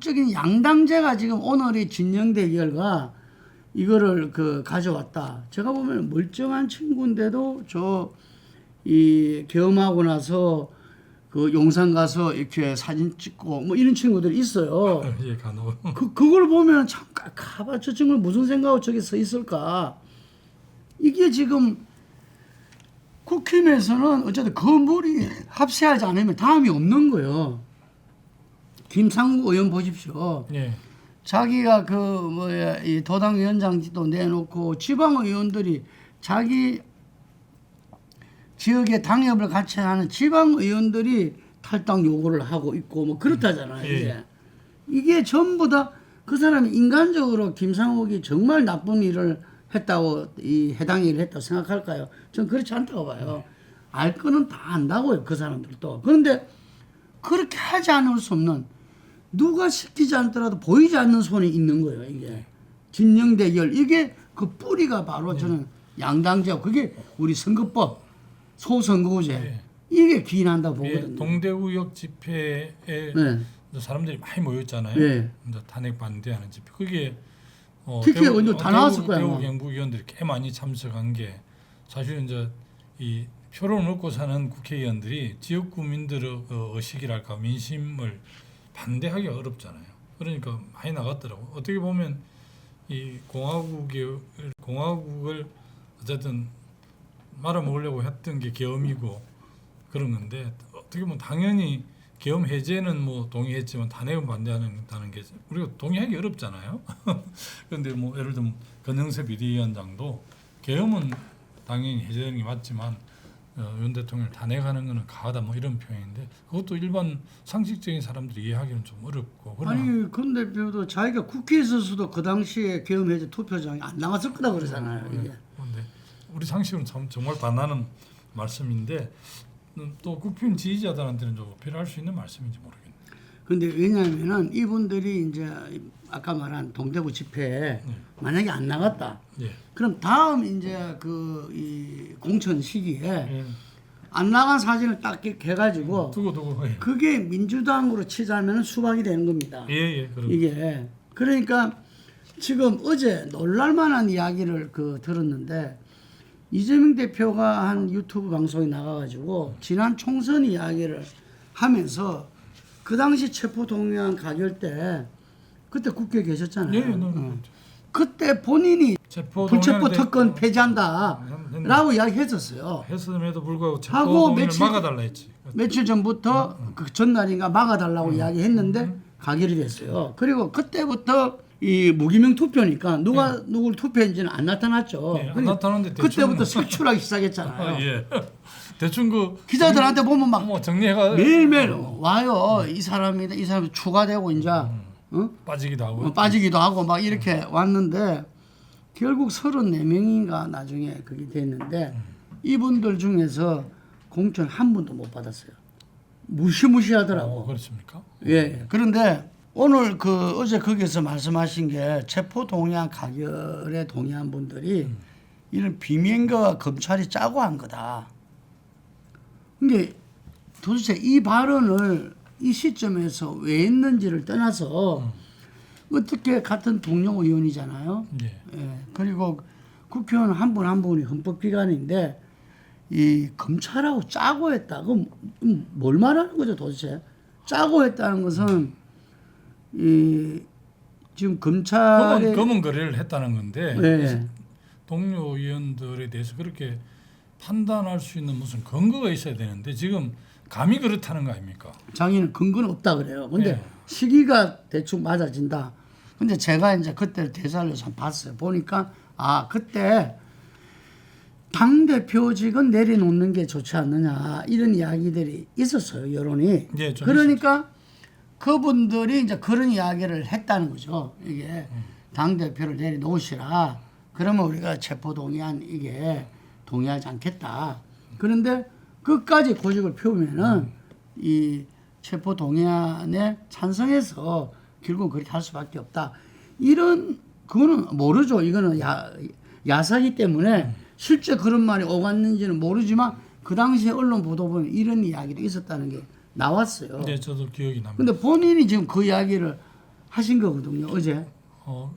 과학적인 양당제가 지금 오늘의 진영 대결과 이거를 가져왔다. 제가 보면 멀쩡한 친구인데도 이 계엄하고 나서 용산 가서 이렇게 사진 찍고 뭐 이런 친구들이 있어요. 예, 간혹. 그걸 보면 참 가봐 저 친구는 무슨 생각으로 저기 서 있을까. 이게 지금 국힘에서는 어쨌든 건물이 합세하지 않으면 다음이 없는 거예요. 김상국 의원 보십시오. 예. 자기가 이 도당 위원장도 내놓고 지방 의원들이 자기 지역의 당협을 같이 하는 지방 의원들이 탈당 요구를 하고 있고 뭐 그렇다잖아요. 예. 이게 전부 다 그 사람이 인간적으로 김상욱이 정말 나쁜 일을 했다고 이 해당 일을 했다고 생각할까요? 저는 그렇지 않다고 봐요. 알 거는 다 안다고요. 그 사람들도. 그런데 그렇게 하지 않을 수 없는 누가 시키지 않더라도 보이지 않는 손이 있는 거예요. 이게 진영 대결 이게 그 뿌리가 바로 저는 양당제고 그게 우리 선거법 소선거구제 네. 이게 기인한다고 보거든요. 예, 동대구역 집회에 네. 사람들이 많이 모였잖아요. 네. 이제 탄핵 반대하는 집회. 그게 TK가 먼저 다 나왔을 거야. 대구 경북위원들이 꽤 많이 참석한 게 사실은 이제 이 표를 먹고 사는 국회의원들이 지역 구민들의 의식이랄까 민심을 반대하기가 어렵잖아요. 그러니까 많이 나갔더라고. 어떻게 보면 이 공화국을 어쨌든 말아먹으려고 했던 게 계엄이고 그런 건데 어떻게 보면 당연히 계엄 해제는 뭐 동의했지만 탄핵은 반대한다는 게 우리가 동의하기 어렵잖아요. 그런데 뭐 예를 들면 권영세 비대위원장도 계엄은 당연히 해제되는 게 맞지만 윤 대통령을 탄핵하는 거는 가하다 뭐 이런 표현인데 그것도 일반 상식적인 사람들이 이해하기는 좀 어렵고. 아니 권 대표도 자기가 국회에 있어서도 그 당시에 계엄 해제 투표장에 안 나갔을 거다 그러잖아요. 이게. 그런데 우리 상식은 정말 반하는 말씀인데 또 국힘 지지자들한테는 좀 어필할 수 있는 말씀인지 모르겠네요. 근데 왜냐하면은 이분들이 이제 아까 말한 동대구 집회에 만약에 안 나갔다. 예. 그럼 다음 이제 이 공천 시기에 예. 안 나간 사진을 딱 이렇게 해가지고 두고 예. 그게 민주당으로 치자면 수박이 되는 겁니다. 예. 이게 그러니까 지금 어제 놀랄만한 이야기를 들었는데 이재명 대표가 한 유튜브 방송에 나가가지고 지난 총선 이야기를 하면서 그 당시 체포동의안 가결 때 그때 국회에 계셨잖아요. 예. 그때 본인이 불체포 특권 폐지한다 라고 이야기했었어요. 했음에도 불구하고 하고 체포동의를 막아달라 했지. 며칠 전부터 그 전날인가 막아달라고 이야기했는데 가결이 됐어요. 그리고 그때부터 이 무기명 투표니까 누가 누굴 투표했는지는 안 나타났죠. 네, 안 나타났는데 그때부터 색출하기 시작했잖아요. 예. 대충 기자들한테 보면 막 뭐 정리해가 매일매일 와요. 이 사람이 추가되고 이제 빠지기도 하고 빠지기도 하고 막 이렇게 왔는데 결국 34명인가 나중에 그게 됐는데 이분들 중에서 공천 한 분도 못 받았어요. 무시무시하더라고. 그렇습니까? 예. 그런데 오늘 어제 거기서 말씀하신 게 체포 동의안 가결에 동의한 분들이 이런 비명과 검찰이 짜고 한 거다. 근데 도대체 이 발언을 이 시점에서 왜 했는지를 떠나서 어떻게 같은 동료 의원이잖아요. 예. 예. 그리고 국회의원 한 분 한 분이 헌법기관인데 이 검찰하고 짜고 했다. 그럼 뭘 말하는 거죠 도대체? 짜고 했다는 것은 지금 검찰의 검은 거래를 했다는 건데 네. 동료 의원들에 대해서 그렇게 판단할 수 있는 무슨 근거가 있어야 되는데 지금 감히 그렇다는 거 아닙니까? 자기는 근거는 없다 그래요. 근데 네. 시기가 대충 맞아진다. 근데 제가 이제 그때 대사를 봤어요. 보니까 그때 당대표직은 내려놓는 게 좋지 않느냐 이런 이야기들이 있었어요. 여론이. 예, 좀 그러니까 그분들이 이제 그런 이야기를 했다는 거죠. 이게 당대표를 내려놓으시라. 그러면 우리가 체포동의안 이게 동의하지 않겠다. 그런데 끝까지 고집을 피우면은 이 체포동의안에 찬성해서 결국 그렇게 할 수밖에 없다. 그거는 모르죠. 이거는 야사기 때문에 실제 그런 말이 오갔는지는 모르지만 그 당시에 언론 보도 보면 이런 이야기도 있었다는 게 나왔어요. 네, 저도 기억이 납니다. 근데 본인이 지금 그 이야기를 하신 거거든요. 어제.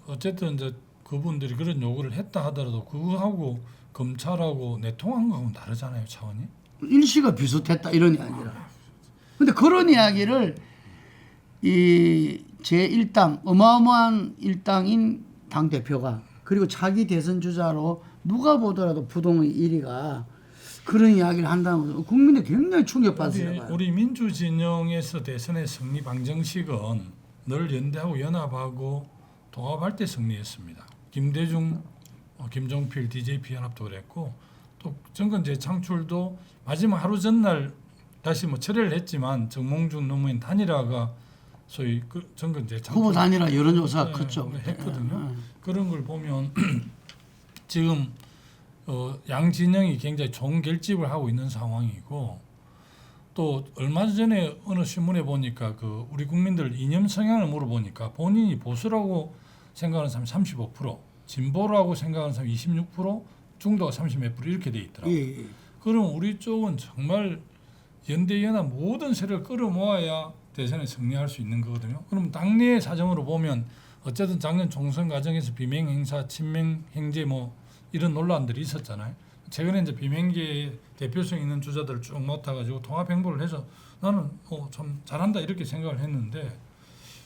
어쨌든 이제 그분들이 그런 요구를 했다 하더라도 그거하고 검찰하고 내통한 거하고는 다르잖아요, 차원이. 일시가 비슷했다 이런 이야기라. 근데 그런 이야기를 이 제1당 어마어마한 일당인 당 대표가 그리고 차기 대선 주자로 누가 보더라도 부동의 1위가 그런 이야기를 한다는 거 국민들 굉장히 충격받으시나 봐요. 우리 민주 진영에서 대선의 승리 방정식은 늘 연대하고 연합하고 통합할 때 승리했습니다. 김대중, 김종필, DJP 연합도 그랬고 또 정권 재창출도 마지막 하루 전날 다시 뭐 철회를 했지만 정몽준 노무현 단일화가 소위 그 정권 재창출 후보 단일화 여론조사가 네, 컸죠. 했거든요. 그런 걸 보면 지금 양 진영이 굉장히 좋은 결집을 하고 있는 상황이고 또 얼마 전에 어느 신문에 보니까 그 우리 국민들 이념 성향을 물어보니까 본인이 보수라고 생각하는 사람이 35%, 진보라고 생각하는 사람이 26%, 중도가 30몇 % 이렇게 돼 있더라고요. 예. 그럼 우리 쪽은 정말 연대연합 모든 세력을 끌어모아야 대선에 승리할 수 있는 거거든요. 그럼 당내의 사정으로 보면 어쨌든 작년 총선 과정에서 비명 행사, 친명 행제 뭐 이런 논란들이 있었잖아요. 최근에 이제 비명계의 대표성 있는 주자들을 쭉 모아가지고 통합 행보를 해서 나는 참 잘한다 이렇게 생각을 했는데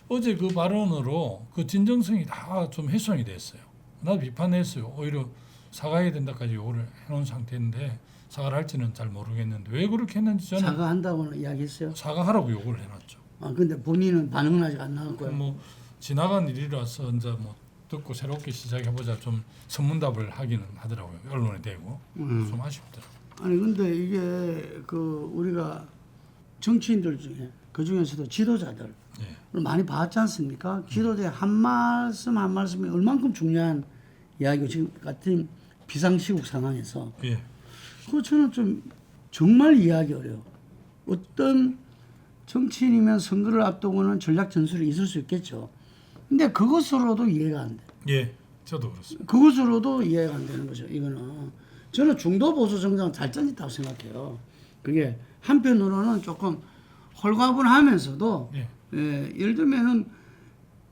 어제 그 발언으로 그 진정성이 다 좀 훼손이 됐어요. 나도 비판했어요. 오히려 사과해야 된다까지 요구를 해놓은 상태인데 사과를 할지는 잘 모르겠는데 왜 그렇게 했는지 저는 사과한다고는 이야기했어요. 사과하라고 요구를 해놨죠. 근데 본인은 반응은 아직 안 나왔고요. 뭐 지나간 일이라서 이제 뭐 듣고 새롭게 시작해보자 좀 선문답을 하기는 하더라고요. 언론에 대고 좀 아쉽더라고요. 아니 근데 이게 그 우리가 정치인들 중에 그 중에서도 지도자들 예. 많이 봤지 않습니까? 지도자의 한 말씀 한 말씀이 얼만큼 중요한 이야기고 지금 같은 비상시국 상황에서 예. 그거 저는 좀 정말 이해하기 어려워. 어떤 정치인이면 선거를 앞두고는 전략 전술이 있을 수 있겠죠. 근데 그것으로도 이해가 안 돼. 예, 저도 그렇습니다. 그것으로도 이해가 안 되는 거죠. 이거는 저는 중도 보수 정당은 발전있다고 생각해요. 그게 한편으로는 조금 홀가분하면서도 예. 예를 들면은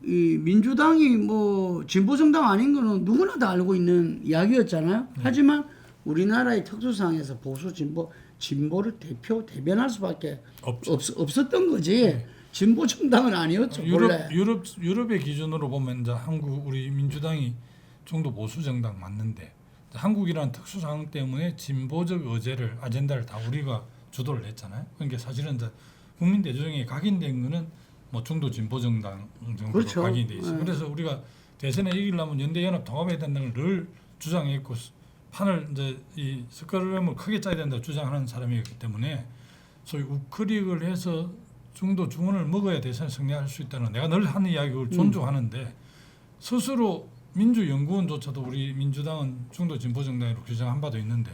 이 민주당이 뭐 진보 정당 아닌 거는 누구나 다 알고 있는 이야기였잖아요. 하지만 우리나라의 특수상황에서 보수 진보를 대변할 수밖에 없었던 거지. 진보 정당은 아니었죠. 원래. 유럽의 기준으로 보면 이제 한국 우리 민주당이 중도 보수 정당 맞는데 한국이라는 특수 상황 때문에 진보적 아젠다를 다 우리가 주도를 했잖아요. 그러니까 사실은 이제 국민 대중에 각인된 거는 뭐 중도 진보 정당 정도로 그렇죠. 각인돼 있어요. 그래서 우리가 대선에 이기려면 연대 연합 통합해야 된다는 걸 늘 주장했고 판을 이제 이 스크럼을 크게 짜야 된다고 주장하는 사람이었기 때문에 소위 우크릭을 해서 중도 중원을 먹어야 대선에 승리할 수 있다는 내가 늘 하는 이야기를 존중하는데 스스로 민주연구원조차도 우리 민주당은 중도 진보 정당으로 규정한 바도 있는데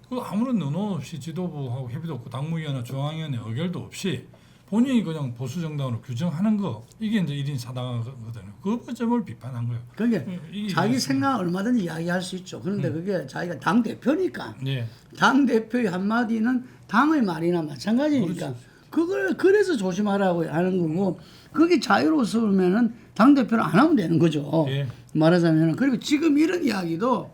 그 아무런 논어 없이 지도부하고 협의도 없고 당무위원회 중앙위원회 의결도 없이 본인이 그냥 보수 정당으로 규정하는 거 이게 이제 1인 사당하거든요. 그 점을 비판한 거예요. 그게 자기 생각 얼마든지 이야기할 수 있죠. 그런데 그게 자기가 당 대표니까 예. 당 대표의 한마디는 당의 말이나 마찬가지니까 그걸 그래서 조심하라고 하는 거고 그게 자유로웠으면은 당 대표를 안 하면 되는 거죠. 예. 말하자면은 그리고 지금 이런 이야기도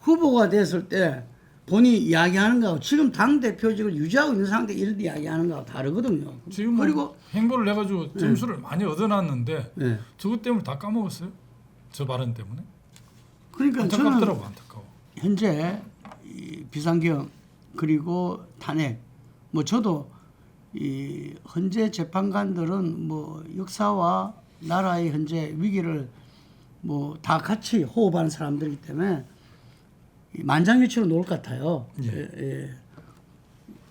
후보가 됐을 때 본인이 이야기하는 거하고 지금 당 대표직을 유지하고 있는 상태 이런 이야기하는 거하고 다르거든요. 지금 그리고 행보를 해가지고 점수를 많이 얻어놨는데 저것 때문에 다 까먹었어요. 저 발언 때문에. 그러니까 안타깝더라고 저는 안타까워. 현재 이 비상경 그리고 탄핵 뭐 저도 이 헌재 재판관들은 뭐 역사와 나라의 현재 위기를 뭐 다 같이 호흡하는 사람들이기 때문에 만장일치로 놓을 것 같아요. 예.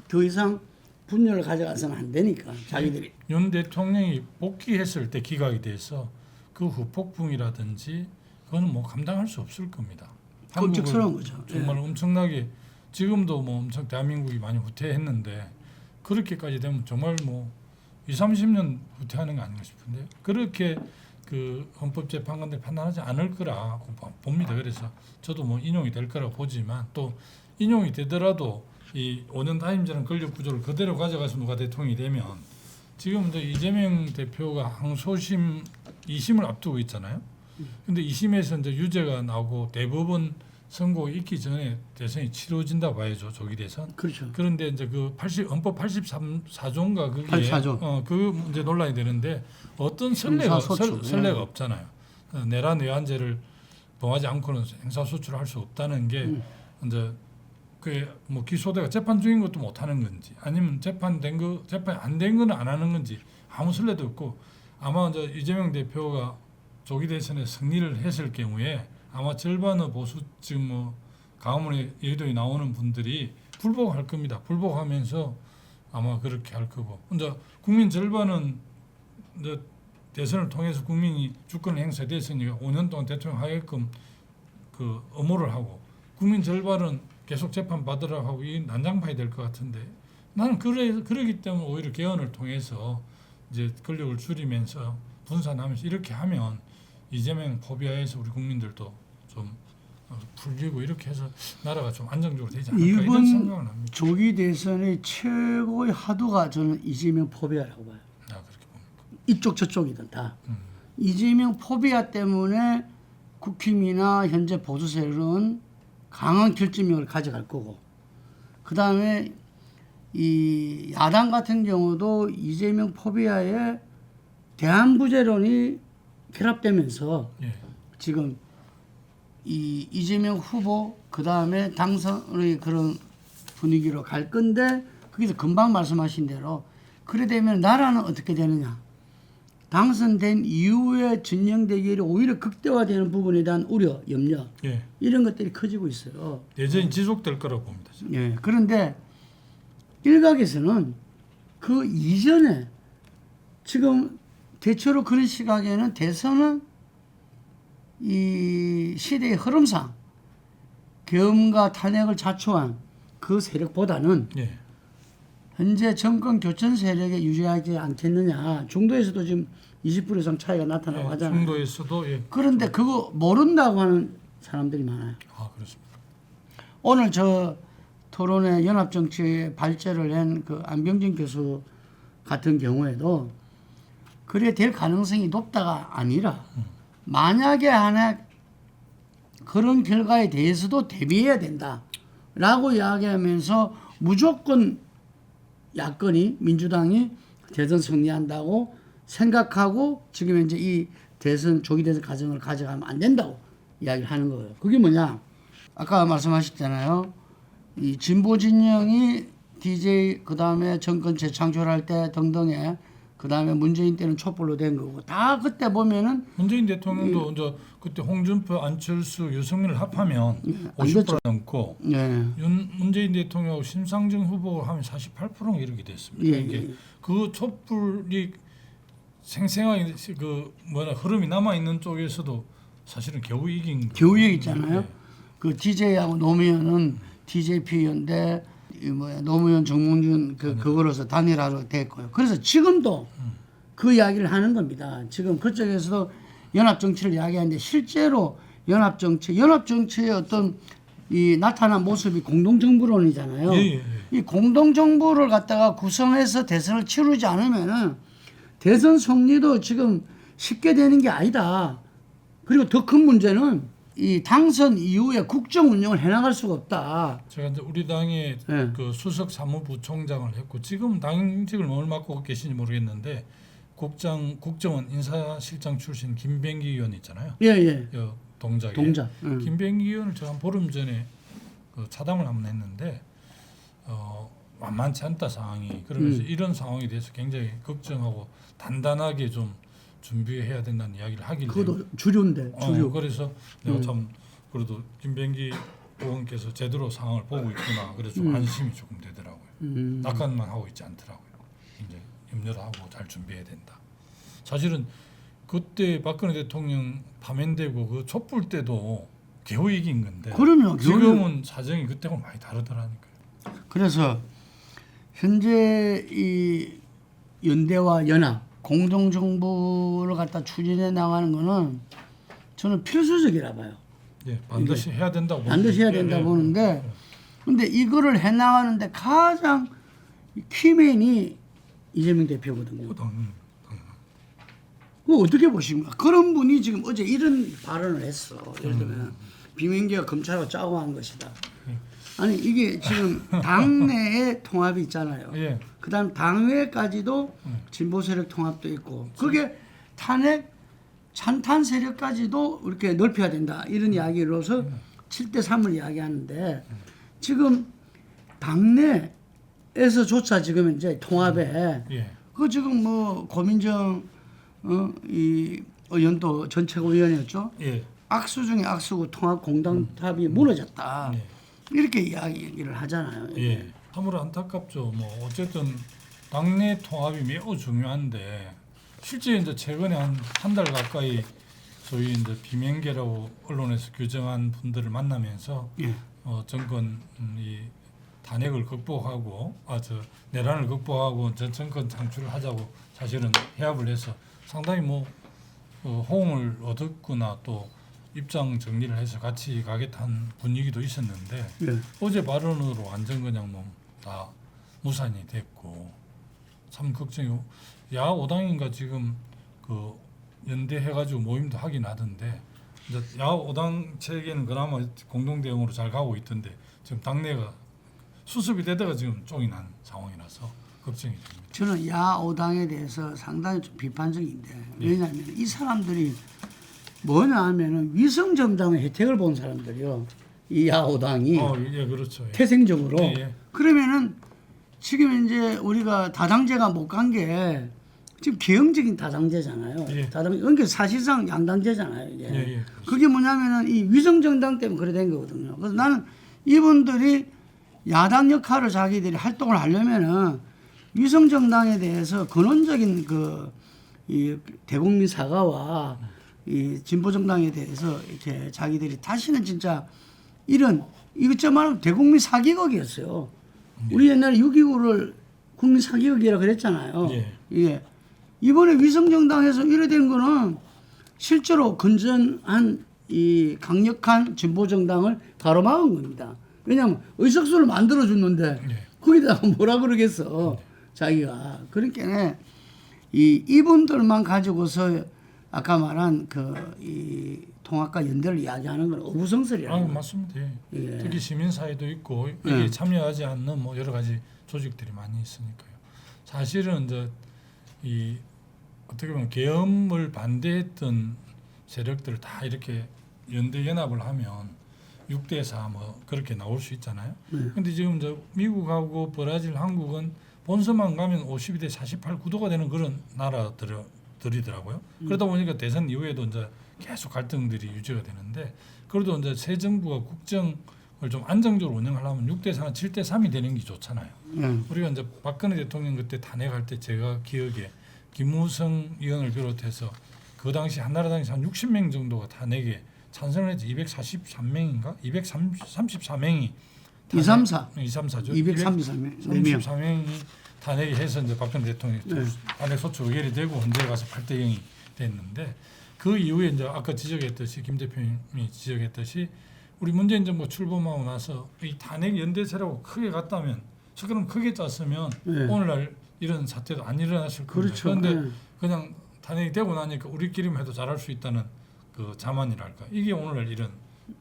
더 이상 분열을 가져가서는 안 되니까 자기들이. 윤 대통령이 복귀했을 때 기각이 돼서 그 후폭풍이라든지 그거는 뭐 감당할 수 없을 겁니다. 끔찍스러운 거죠. 정말 엄청나게 지금도 뭐 엄청 대한민국이 많이 후퇴했는데 그렇게까지 되면 정말 뭐 20-30년 후퇴하는 거 아닌가 싶은데 그렇게 그 헌법재판관들이 판단하지 않을 거라고 봅니다. 그래서 저도 뭐 인용이 될 거라고 보지만 또 인용이 되더라도 이 5년 타임제는 권력 구조를 그대로 가져가서 누가 대통령이 되면 지금 이제 이재명 대표가 항소심 2심을 앞두고 있잖아요. 근데 2심에서 이제 유죄가 나오고 대법원 선고 있기 전에 대선이 치러진다 봐야죠. 조기 대선. 그렇죠. 그런데 이제 그 헌법 83조인가 그게 84조. 그 문제 논란이 되는데 어떤 형사소추. 선례가 예. 없잖아요. 내란 외환죄를 범하지 않고는 행사소추를 할 수 없다는 게 이제 그게 뭐 기소대가 재판 중인 것도 못 하는 건지 아니면 재판 안 된 거는 안 하는 건지 아무 선례도 없고 아마 이제 이재명 대표가 조기 대선에 승리를 했을 경우에 아마 절반의 보수 지금 뭐 강화문에 여의도에 나오는 분들이 불복할 겁니다. 불복하면서 아마 그렇게 할 거고. 이제 국민 절반은 이제 대선을 통해서 국민이 주권 행사됐으니까 5년 동안 대통령 하게끔 그 엄호를 하고 국민 절반은 계속 재판 받으라고 하고 이 난장판이 될 것 같은데 나는 그러기 때문에 오히려 개헌을 통해서 이제 권력을 줄이면서 분산하면서 이렇게 하면 이재명 포비아에서 우리 국민들도 좀 풀리고 이렇게 해서 나라가 좀 안정적으로 되지 않을까 이런 생각을 합니다. 조기 대선의 최고의 하도가 저는 이재명 포비아라고 봐요. 아 그렇게 봅니까? 이쪽 저쪽이든 다. 이재명 포비아 때문에 국힘이나 현재 보수 세력은 강한 결집력을 가져갈 거고, 그 다음에 이 야당 같은 경우도 이재명 포비아에 대한구제론이 결합되면서 예. 지금 이 이재명 후보 그 다음에 당선의 그런 분위기로 갈 건데 거기서 금방 말씀하신 대로 그래 되면 나라는 어떻게 되느냐? 당선된 이후에 진영 대결이 오히려 극대화되는 부분에 대한 우려, 염려 예. 이런 것들이 커지고 있어요. 예전이 지속될 거라고 봅니다. 저는. 예. 그런데 일각에서는 그 이전에 지금 대체로 그런 시각에는 대선은 이 시대의 흐름상 계엄과 탄핵을 자초한 그 세력보다는 예. 현재 정권 교천 세력에 유리하지 않겠느냐. 중도에서도 지금 20% 이상 차이가 나타나고 하잖아요. 중도에서도 예. 그런데 그거 모른다고 하는 사람들이 많아요. 아 그렇습니다. 오늘 저 토론회 연합정치에 발제를 한 그 안병진 교수 같은 경우에도 그래 될 가능성이 높다가 아니라 만약에 하나 그런 결과에 대해서도 대비해야 된다라고 이야기하면서 무조건 야권이 민주당이 대선 승리한다고 생각하고 지금 현재 이 대선 조기 대선 과정을 가져가면 안 된다고 이야기를 하는 거예요. 그게 뭐냐? 아까 말씀하셨잖아요. 이 진보 진영이 DJ 그 다음에 정권 재창출할 때 등등에 그 다음에 문재인 때는 촛불로 된 거고 다 그때 보면은 문재인 대통령도 이제 그때 홍준표, 안철수, 유승민을 합하면 50% 넘고 예. 문재인 대통령하고 심상정 후보가 하면 48%가 이렇게 됐습니다. 예, 이게 예. 그 촛불이 생생하게 그 흐름이 남아 있는 쪽에서도 사실은 겨우 이긴 겨우 있잖아요. 네. 그 DJ하고 노무현은 DJP인데 노무현 정몽준 그거로서 단일화로 됐고요. 그래서 지금도 그 이야기를 하는 겁니다. 지금 그쪽에서도 연합정치를 이야기하는데 실제로 연합정치의 어떤 이 나타난 모습이 공동정부론이잖아요. 예, 예, 예. 이 공동정부를 갖다가 구성해서 대선을 치르지 않으면은 대선 승리도 지금 쉽게 되는 게 아니다. 그리고 더 큰 문제는 이 당선 이후에 국정 운영을 해나갈 수가 없다. 제가 이제 우리 당의 예. 그 수석 사무부총장을 했고 지금 당직을 뭘 맡고 계신지 모르겠는데 국정원 인사실장 출신 김병기 의원 있잖아요. 예. 동작에. 동작. 김병기 의원을 제가 한 보름 전에 그 차담을 한번 했는데 만만치 않다 상황이. 그러면서 이런 상황에 대해서 굉장히 걱정하고 단단하게 좀 준비해야 된다는 이야기를 하길래. 그것도 주류인데 주류. 그래서 내가 참 그래도 김병기 의원께서 제대로 상황을 보고 있구나. 그래서 좀 안심이 조금 되더라고요. 낙관만 하고 있지 않더라고요. 이제 염려를 하고 잘 준비해야 된다. 사실은 그때 박근혜 대통령 파면되고 그 촛불 때도 겨우 이긴 건데. 그럼요. 지금은 사정이 그때하고 많이 다르더라니까요. 그래서 현재 이 연대와 연합 공동정부를 갖다 추진해 나가는 거는 저는 필수적이라 봐요. 예, 반드시 해야 된다고. 반드시 해야 된다 보는데 근데 이거를 해 나가는데 가장 키맨이 이재명 대표거든요. 당 그 어떻게 보십니까? 그런 분이 지금 어제 이런 발언을 했어. 예를 들면 비명계가 검찰하고 짜고 한 것이다. 아니 이게 지금 당내의 통합이 있잖아요. 예. 그다음 당외까지도 진보 세력 통합도 있고 그게 탄핵 찬탄 세력까지도 이렇게 넓혀야 된다 이런 이야기로서 7대 3을 이야기하는데 지금 당내에서조차 지금 이제 통합에 예. 그 지금 뭐 고민정 이 의원도 전 최고위원이었죠. 예. 악수 중에 악수고 통합 공당탑이 무너졌다. 예. 이렇게 이야기를 하잖아요. 예. 참으로 안타깝죠. 뭐 어쨌든 당내 통합이 매우 중요한데 실제 이제 최근에 한 달 가까이 소위 이제 비명계라고 언론에서 규정한 분들을 만나면서 예. 정권 이 탄핵을 극복하고 내란을 극복하고 전 정권 창출을 하자고 사실은 해합을 해서 상당히 뭐 호응을 얻었거나 또 입장 정리를 해서 같이 가겠다는 분위기도 있었는데 예. 어제 발언으로 완전 그냥 뭐 다 무산이 됐고 참 걱정이 야 5당인가 지금 그 연대해가지고 모임도 하긴 하던데 이제 야 5당 체계는 그나마 공동 대응으로 잘 가고 있던데 지금 당내가 수습이 되다가 지금 쫑이 난 상황이라서 걱정이 됩니다. 저는 야오당에 대해서 상당히 좀 비판적인데 왜냐하면 이 사람들이 뭐냐 하면은 위성정당의 혜택을 본 사람들이요. 이 야오당이 예, 그렇죠. 예. 태생적으로 예, 예. 그러면은 지금 이제 우리가 다당제가 못 간 게 지금 개혁적인 다당제잖아요. 예. 그러니까 사실상 양당제잖아요. 이게. 예. 그게 뭐냐면은 이 위성정당 때문에 그래 된 거거든요. 그래서 나는 이분들이 야당 역할을 자기들이 활동을 하려면은 위성정당에 대해서 근원적인 이 대국민 사과와 이 진보정당에 대해서 이렇게 자기들이 다시는 진짜 이것저 말하면 대국민 사기극이었어요. 우리 옛날에 6.29를 국민 사기극이라고 그랬잖아요. 예. 예. 이번에 위성정당에서 이래 된 거는 실제로 건전한 이 강력한 진보정당을 가로막은 겁니다. 왜냐하면 의석수를 만들어줬는데 예. 거기다가 뭐라 그러겠어. 자기가. 그러니까 이분들만 가지고서 아까 말한 이 통합과 연대를 이야기하는 건 어부성설이라는 거예요. 맞습니다. 예. 예. 특히 시민사회도 있고 여기에 참여하지 않는 뭐 여러 가지 조직들이 많이 있으니까요. 사실은 이제 이 어떻게 보면 계엄을 반대했던 세력들 다 이렇게 연대 연합을 하면 6대 4 뭐 그렇게 나올 수 있잖아요. 근데 지금 이제 미국하고 브라질, 한국은 본선만 가면 52대 48 구도가 되는 그런 나라들이더라고요. 그러다 보니까 대선 이후에도 이제 계속 갈등들이 유지가 되는데 그래도 이제 새 정부가 국정을 좀 안정적으로 운영하려면 6대 4나 7대 3이 되는 게 좋잖아요. 우리가 이제 박근혜 대통령 그때 탄핵할 때 제가 기억에 김무성 의원을 비롯해서 그 당시 한나라당에서 한 60명 정도가 탄핵에 찬성을 해서 243명인가? 234명이 234죠. 234명. 탄핵이 해서 이제 박근혜 대통령이 탄핵 소추 의결이 되고 헌재에 가서 8대 0이 됐는데 그 이후에 이제 아까 지적했듯이 김 대표님이 지적했듯이 우리 문재인 정부 출범하고 나서 이 탄핵 연대세라고 크게 갔다면 그럼 크게 짰으면 오늘날 이런 사태도 안 일어났을 겁니다. 그렇죠. 그런데 그냥 탄핵이 되고 나니까 우리끼리만 해도 잘할 수 있다는 그 자만이랄까 이게 오늘날 이런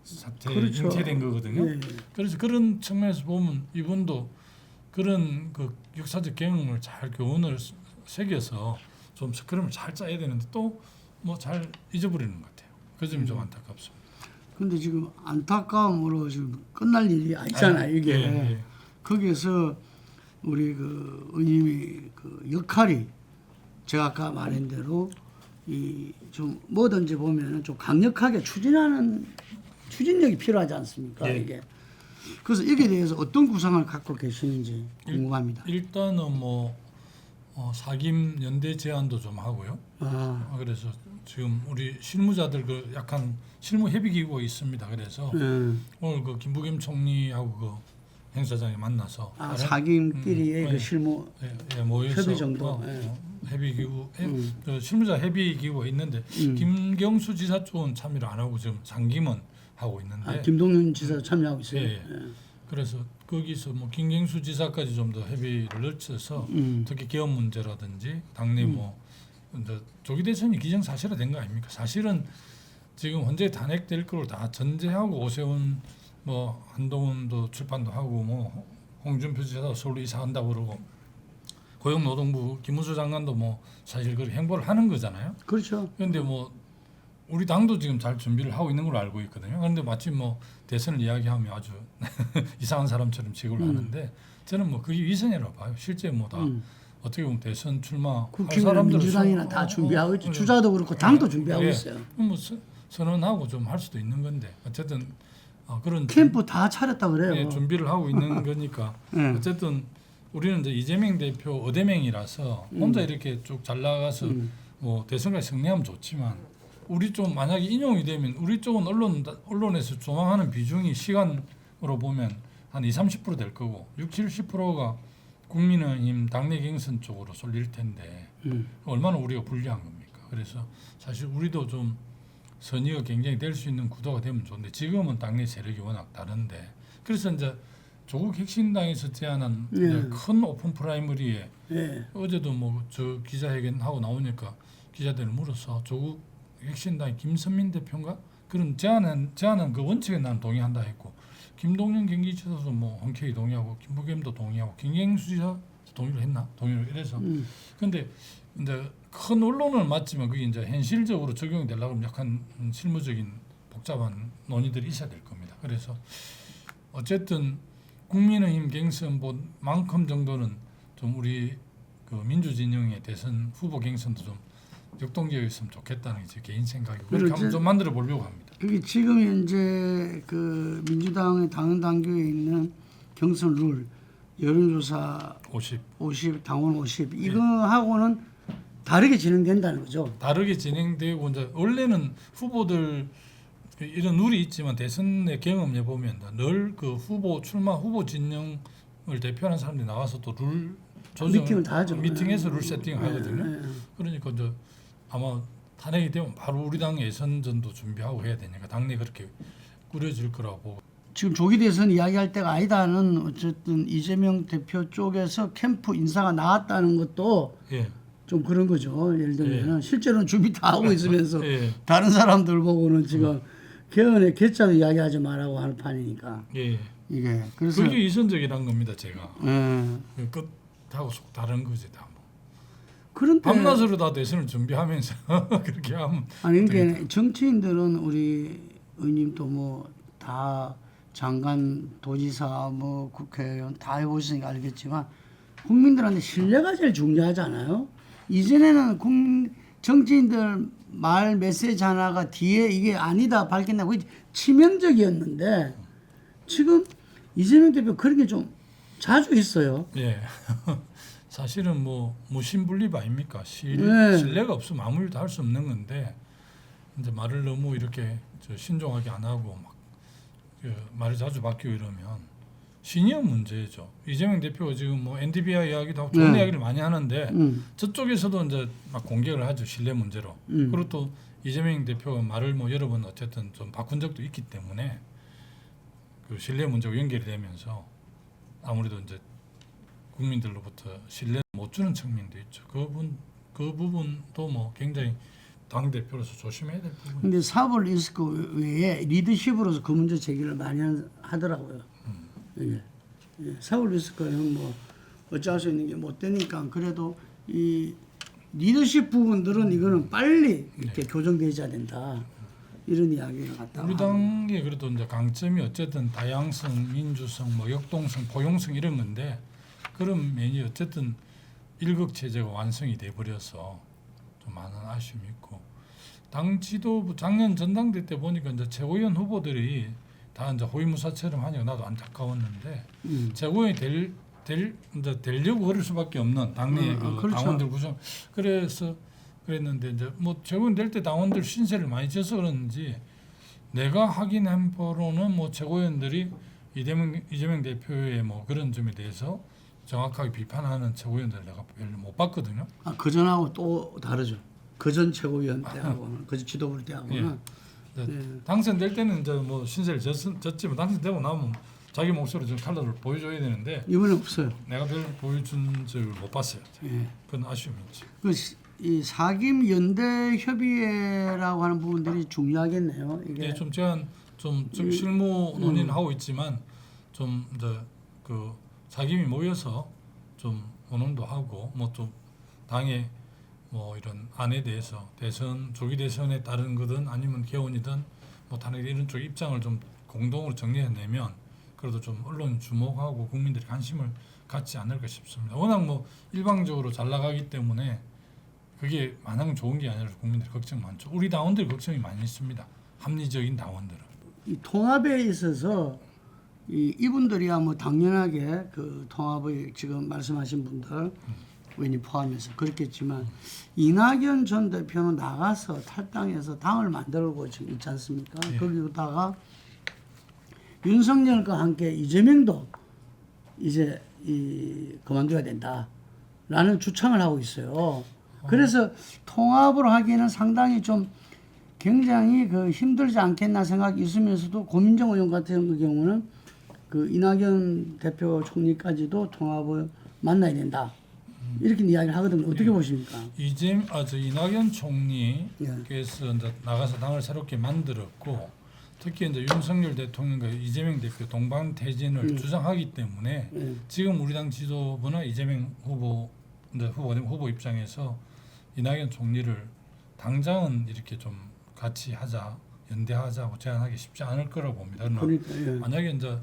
사태에 그렇죠. 잉태된 거거든요. 그래서 그런 측면에서 보면 이분도 그런 그 역사적 경험을 잘 교훈을 새겨서 좀 스크림을 잘 짜야 되는데 또 뭐 잘 잊어버리는 것 같아요. 그 점이 좀 안타깝습니다. 근데 지금 안타까움으로 지금 끝날 일이 아니잖아요. 이게 거기에서 우리 그 의원님이 그 역할이 제가 아까 말한 대로 이 좀 뭐든지 보면은 좀 강력하게 추진력이 필요하지 않습니까? 이게 그래서 여기에 대해서 어떤 구상을 갖고 계시는지 궁금합니다. 일단은 뭐 사김 연대 제안도 좀 하고요. 그래서 지금 우리 실무자들 그 약간 실무 협의 기구가 있습니다. 그래서 오늘 그 김부겸 총리하고 그 행사장에 만나서 사김끼리의 그 실무 모여서 협의 정도. 협의 기구 그 실무자 협의 기구가 있는데 김경수 지사 쪽은 참여를 안 하고 지금 장김은 하고 있는데 김동연 지사 참여하고 있어요. 그래서 거기서 뭐 김경수 지사까지 좀 더 협의를 늦춰서 특히 개업 문제라든지 당내 뭐 이제 조기 대선이 기정사실화된 거 아닙니까? 사실은 지금 현재 탄핵될 걸 다 전제하고 오세훈 뭐 한동훈도 출판도 하고 뭐 홍준표 지사도 서울로 이사한다고 그러고 고용노동부 김문수 장관도 뭐 사실 그 행보를 하는 거잖아요. 그렇죠. 그런데 뭐 우리 당도 지금 잘 준비를 하고 있는 걸로 알고 있거든요. 그런데 마침 뭐 대선을 이야기하면 아주 이상한 사람처럼 취급을 하는데 저는 뭐 그게 위선이라고 봐요. 실제 뭐 다 어떻게 보면 대선 출마 국힘이나 민주당이나 다 준비하고 있죠. 주자도 그렇고 당도 준비하고 있어요. 뭐 선언하고 좀 할 수도 있는 건데 어쨌든 그런 캠프 다 차렸다 그래요. 예, 준비를 하고 있는 거니까 어쨌든 우리는 이제 이재명 대표 어대맹이라서 혼자 이렇게 쭉 잘 나가서 뭐 대선까지 승리하면 좋지만 우리 쪽 만약에 인용이 되면 우리 쪽은 언론에서 조망하는 비중이 시간으로 보면 한 20-30% 될 거고 60-70%가 국민의힘 당내 경선 쪽으로 쏠릴 텐데 얼마나 우리가 불리한 겁니까? 그래서 사실 우리도 좀 선의가 굉장히 될 수 있는 구도가 되면 좋은데 지금은 당내 세력이 워낙 다른데 그래서 이제 조국 혁신당에서 제안한 큰 오픈 프라이머리에 어제도 뭐 저 기자회견 하고 나오니까 기자들을 물어서 조국 혁신당의 김선민 대표인가 그런 제안한 그 원칙에 나는 동의한다 했고 김동연 경기지사도 뭐 흔쾌히 동의하고 김부겸도 동의하고 김경수 지사 동의를 했나 동의를 이래서 근데 이제 큰 언론은 맞지만 그게 이제 현실적으로 적용이 되려고 하면 약간 실무적인 복잡한 논의들이 있어야 될 겁니다. 그래서 어쨌든 국민의힘 경선만큼 정도는 좀 우리 그 민주진영의 대선 후보 경선도 좀 역동적이었으면 좋겠다는 게 제 개인 생각이고 그렇게 한번 좀 만들어 보려고 합니다. 그게 지금 현재 그 민주당의 당헌당규에 있는 경선 룰 여론조사 50 당원 50 이거하고는 다르게 진행된다는 거죠. 다르게 진행되고 이제 원래는 후보들 이런 룰이 있지만 대선의 경험에 보면 늘 그 후보 출마 후보 진영을 대표하는 사람들이 나와서 또 룰 조정을 미팅을 다 하죠. 미팅에서 룰 세팅을 하거든요. 그러니까 이제 아마 탄핵이 되면 바로 우리 당 예선전도 준비하고 해야 되니까 당내 그렇게 꾸려질 거라고 보고. 지금 조기 대선 이야기할 때가 아니다는 어쨌든 이재명 대표 쪽에서 캠프 인사가 나왔다는 것도 좀 그런 거죠. 예를 들면 실제로는 준비 다 하고 있으면서 다른 사람들 보고는 지금 개헌의 개짜도 이야기하지 말라고 하는 판이니까. 이게 그래서 그게 이선적이란 겁니다. 제가 끝하고 속 다른 거지 다. 뭐. 그런데 밤낮으로 다 대선을 준비하면서 그렇게 하면 아니 그러니까 정치인들은 우리 의원님도 뭐 다 장관, 도지사, 뭐 국회의원 다 해보시니까 알겠지만 국민들한테 신뢰가 제일 중요하잖아요. 이전에는 정치인들 말 메시지 하나가 뒤에 이게 아니다 밝힌다고 치명적이었는데 지금 이재명 대표 그런 게 좀 자주 있어요. 사실은 뭐 무신분립 아닙니까? 신뢰가 없으면 아무 일도 할 수 없는 건데 이제 말을 너무 이렇게 신중하게 안 하고 막 말을 자주 바뀌고 이러면 신의의 문제죠. 이재명 대표가 지금 뭐 NDBI 이야기도 하고 좋은 이야기를 많이 하는데 저쪽에서도 이제 막 공격을 하죠. 신뢰 문제로. 그리고 또 이재명 대표가 말을 뭐 여러 번 어쨌든 좀 바꾼 적도 있기 때문에 그 신뢰 문제가 연결이 되면서 아무래도 이제 국민들로부터 신뢰를 못 주는 측면도 있죠. 그 부분도 뭐 굉장히 당 대표로서 조심해야 될 부분. 근데 사법 리스크 외에 리더십으로서 그 문제 제기를 많이 하더라고요. 이게 사법 리스크는 뭐 어찌할 수 있는 게 못 되니까 그래도 이 리더십 부분들은 이거는 빨리 이렇게 교정되어야 된다. 이런 이야기를 갖다. 우리 당의 그래도 이제 강점이 어쨌든 다양성, 민주성, 뭐 역동성, 포용성 이런 건데 그런 면이 어쨌든 일극 체제가 완성이 돼 버려서 좀 많은 아쉬움이 있고 당 지도부 작년 전당대 때 보니까 이제 최고위원 후보들이 다 이제 호위무사처럼 하니까 나도 안타까웠는데 최고위원이 이제 되려고 그럴 수밖에 없는 당내 그렇죠. 당원들 구성 그래서 그랬는데 이제 뭐 최고위원 될 때 당원들 신세를 많이 져서 그런지 내가 확인한 바로는 뭐 최고위원들이 이재명 대표의 뭐 그런 점에 대해서 정확하게 비판하는 최고위원들 내가 별로 못 봤거든요. 그 전하고 또 다르죠. 그 전 최고위원 때하고는 그 지도부 때하고는 당선될 때는 이제 뭐 신세를 졌지만 당선되고 나면 자기 목소리로 좀 칼라를 보여줘야 되는데 이번에 없어요. 내가 별 보여준 적을 못 봤어요. 예. 그건 아쉬움이지. 이 사김 연대 협의회라고 하는 부분들이 중요하겠네요. 이게 예, 좀 제가 좀 실무 논의는 하고 있지만 좀 이제 그 사김이 모여서 좀 의논도 하고 뭐 좀 당의 뭐 이런 안에 대해서 대선 조기 대선에 따른 거든 아니면 개헌이든 뭐 당의 이런 쪽 입장을 좀 공동으로 정리해내면 그래도 좀 언론 주목하고 국민들이 관심을 갖지 않을까 싶습니다. 워낙 뭐 일방적으로 잘 나가기 때문에 그게 마냥 좋은 게 아니라 국민들이 걱정 많죠. 우리 당원들이 걱정이 많이 있습니다. 합리적인 당원들은. 이 통합에 있어서 이분들이야 뭐 당연하게 그 통합의 지금 말씀하신 분들 의원님 포함해서 그렇겠지만 이낙연 전 대표는 나가서 탈당해서 당을 만들고 지금 있지 않습니까? 예. 거기다가 윤석열과 함께 이재명도 이제 그만둬야 된다라는 주창을 하고 있어요. 그래서 통합을 하기에는 상당히 좀 굉장히 그 힘들지 않겠나 생각이 있으면서도 고민정 의원 같은 경우는 그 이낙연 대표 총리까지도 통합을 만나야 된다. 이렇게 이야기를 하거든요. 어떻게 보십니까? 이낙연 총리께서 예. 이제 나가서 당을 새롭게 만들었고 특히 이제 윤석열 대통령과 이재명 대표 동반태진을 주장하기 때문에 지금 우리 당 지도부나 이재명 후보 후보 입장에서 이낙연 총리를 당장은 이렇게 좀 같이 하자 연대하자고 제안하기 쉽지 않을 거라고 봅니다. 그러니까, 예. 만약에 이제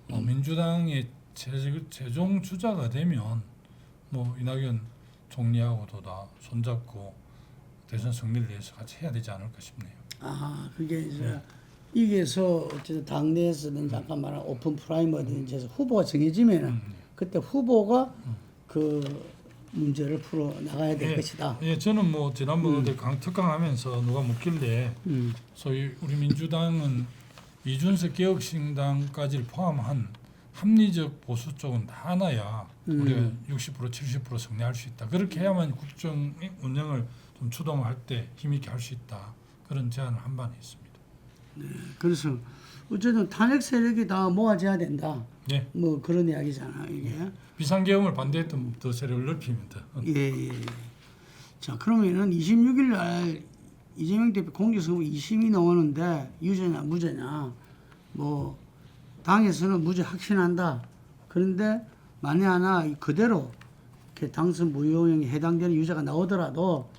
민주당의 최종 주자가 되면 뭐 이낙연 총리하고도 다 손잡고 대선 승리를 위해서 같이 해야 되지 않을까 싶네요. 아, 그게 이제 이게서 어쨌든 당내에서는 잠깐 말한 오픈 프라이머리든지 해서 후보가 정해지면은 그때 후보가 그 문제를 풀어 나가야 될 것이다. 예, 저는 뭐 지난번에 특강하면서 누가 묻길래 소위 우리 민주당은 이준석 개혁신당까지를 포함한 합리적 보수 쪽은 다 하나야 우리가 60% 70% 승리할 수 있다. 그렇게 해야만 국정 운영을 좀 주동할 때 힘있게 할 수 있다. 그런 제안을 한 바는 있습니다. 그래서 어쨌든 탄핵 세력이 다 모아져야 된다. 예. 뭐 그런 이야기잖아 이게. 비상계엄을 반대했던 더 세력을 넓히면 돼. 예. 자 그러면은 26일 날 이재명 대표 공개선거 2심이 나오는데 유죄냐 무죄냐 뭐 당에서는 무죄 확신한다. 그런데 만에 하나 그대로 이렇게 당선 무효형에 해당되는 유죄가 나오더라도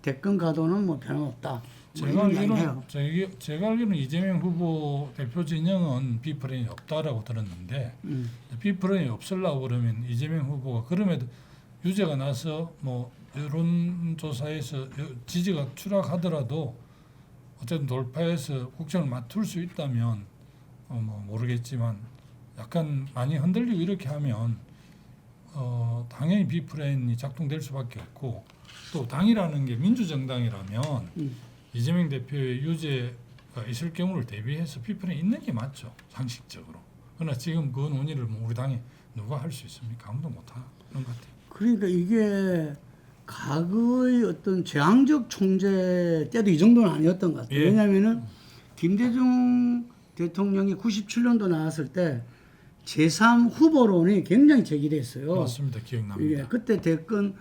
대권 가도는 뭐 변함없다. 제가 알기로는 이재명 후보 대표 진영은 비프레임이 없다라고 들었는데 비프레임이 없으려고 그러면 이재명 후보가 그럼에도 유죄가 나서 뭐 여론조사에서 지지가 추락하더라도 어쨌든 돌파해서 국정을 맡을 수 있다면 뭐 모르겠지만 약간 많이 흔들리고 이렇게 하면 당연히 비프레임이 작동될 수밖에 없고 또 당이라는 게 민주정당이라면 이재명 대표의 유죄가 있을 경우를 대비해서 비판이 있는 게 맞죠 상식적으로. 그러나 지금 그 논의를 뭐 우리 당에 누가 할 수 있습니까? 아무도 못하는 것 같아요. 그러니까 이게 과거의 어떤 재앙적 총재 때도 이 정도는 아니었던 것 같아요. 예. 왜냐하면은 김대중 대통령이 97년도 나왔을 때 제3 후보론이 굉장히 제기됐어요. 맞습니다. 기억납니다. 예, 그때 대권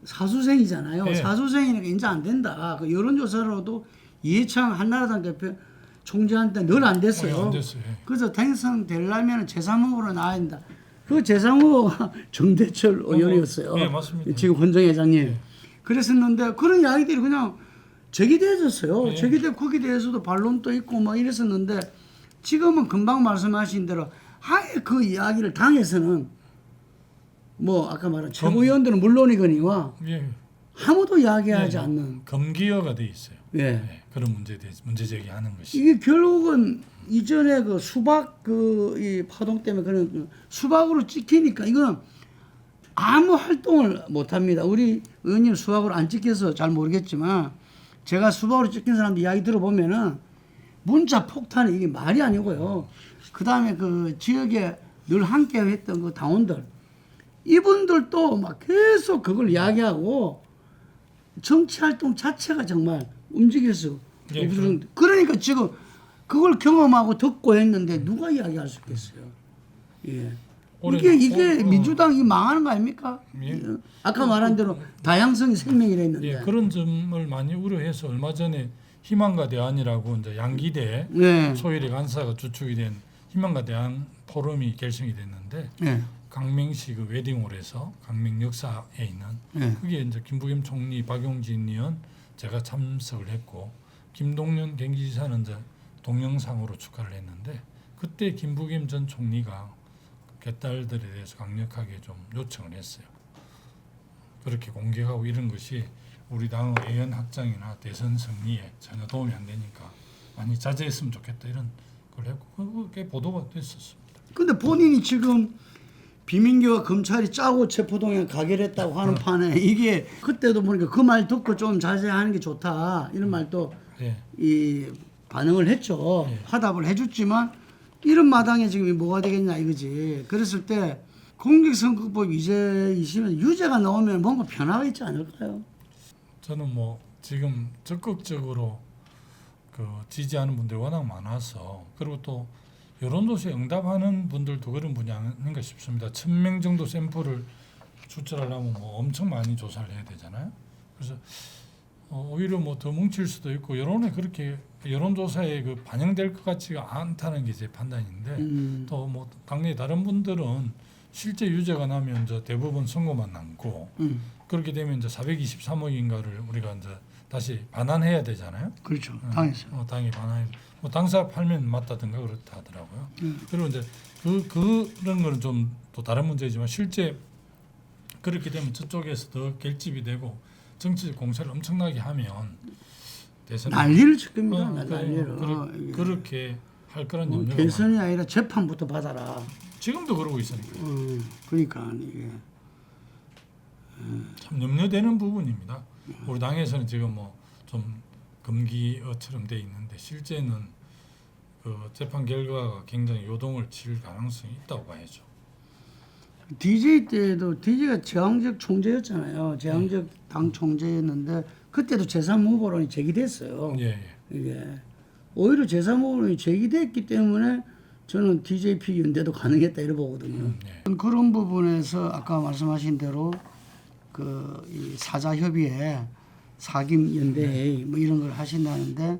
사수생이잖아요. 예. 사수생이니까 인제 안 된다. 그 여론조사로도 이해창 한나라당 대표 총재한테 늘 안 됐어요. 안 됐어요. 예. 그래서 당선되려면 제3 후보로 나와야 된다. 그 제3 후보가 정대철 의원이었어요. 예, 맞습니다. 지금 권정회장님. 예. 그랬었는데 그런 이야기들이 그냥 제기돼졌어요. 예. 제기되고 거기에 대해서도 반론도 있고 막 이랬었는데 지금은 금방 말씀하신 대로 아예 그 이야기를 당에서는 뭐 아까 말한 최고위원들은 물론이거니와 예. 아무도 이야기하지 예. 않는. 검기어가 돼 있어요. 예. 예. 그런 문제에 대해서 문제 제기하는 것이. 이게 결국은 이전에 그 수박 이 파동 때문에 그런 수박으로 찍히니까 이거는 아무 활동을 못 합니다. 우리 의원님 수박으로 안 찍혀서 잘 모르겠지만 제가 수박으로 찍힌 사람들 이야기 들어보면은 문자 폭탄이 이게 말이 아니고요. 그 다음에 그 지역에 늘 함께 했던 그 당원들 이분들도 막 계속 그걸 이야기하고 정치 활동 자체가 정말 움직일 수 예, 없는. 그러니까 지금 그걸 경험하고 듣고 했는데 누가 이야기할 수 있겠어요? 예. 올해- 이게 민주당이 망하는 거 아닙니까? 예. 아까 말한 대로 다양성이 생명이라 했는데. 예, 그런 점을 많이 우려해서 얼마 전에 희망과 대안이라고 이제 양기대 네. 소일의 간사가 주축이 된 희망과 대안 포럼이 결성이 됐는데 네. 강명시 그 웨딩홀에서 강명 역사에 있는 네. 그게 이제 김부겸 총리, 박용진 의원 제가 참석을 했고 김동연 경기지사는 이제 동영상으로 축하를 했는데 그때 김부겸 전 총리가 개딸들에 대해서 강력하게 좀 요청을 했어요. 그렇게 공격하고 이런 것이 우리 당의 애연 확장이나 대선 승리에 전혀 도움이 안 되니까 많이 자제했으면 좋겠다 이런 걸 했고 그게 보도가 됐었습니다. 근데 본인이 지금 비민교와 검찰이 짜고 체포동의안 가결했다고 하는 판에 이게 그때도 보니까 그 말 듣고 좀 자제하는 게 좋다 이런 말도 예. 이 반응을 했죠. 예. 화답을 해줬지만 이런 마당에 지금 뭐가 되겠냐 이거지. 그랬을 때 공직선거법 위반이시면 유죄가 나오면 뭔가 변화가 있지 않을까요? 저는 뭐 지금 적극적으로 그 지지하는 분들이 워낙 많아서 그리고 또 여론조사에 응답하는 분들도 그런 분이 아닌가 싶습니다. 1,000명 정도 샘플을 추출하려면 뭐 엄청 많이 조사를 해야 되잖아요. 그래서 오히려 뭐 더 뭉칠 수도 있고 여론에 그렇게 여론조사에 그 반영될 것 같지가 않다는 게 제 판단인데 또 뭐 당내 다른 분들은 실제 유죄가 나면 이제 대부분 선고만 남고 그렇게 되면 이제 423억인가를 우리가 이제 다시 반환해야 되잖아요. 그렇죠. 당했어요. 당이 반환. 뭐 당사 팔면 맞다든가 그렇다 하더라고요. 그리고 이제 그런 거는 좀 또 다른 문제지만 실제 그렇게 되면 저쪽에서 더 결집이 되고 정치적 공세를 엄청나게 하면 대선 난리를 칠 겁니다. 난리를. 이게. 그렇게 할 거란 염려가 대선이 많아요. 아니라 재판부터 받아라. 지금도 그러고 있으니까 그러니까 이게 참 염려되는 부분입니다. 우리 당에서는 지금 뭐 좀 금기어처럼 돼 있는데 실제는 그 재판 결과가 굉장히 요동을 칠 가능성이 있다고 봐야죠. DJ 때도 DJ가 제왕적 총재였잖아요. 제왕적 당 총재였는데 그때도 제3 후보론이 제기됐어요. 예, 예. 이게 오히려 제3 후보론이 제기됐기 때문에 저는 DJP 연대도 가능했다 이렇게 보거든요. 예. 그런 부분에서 아까 말씀하신 대로 그 이 사자 협의회 사김 연대회 뭐 이런 걸 하신다는데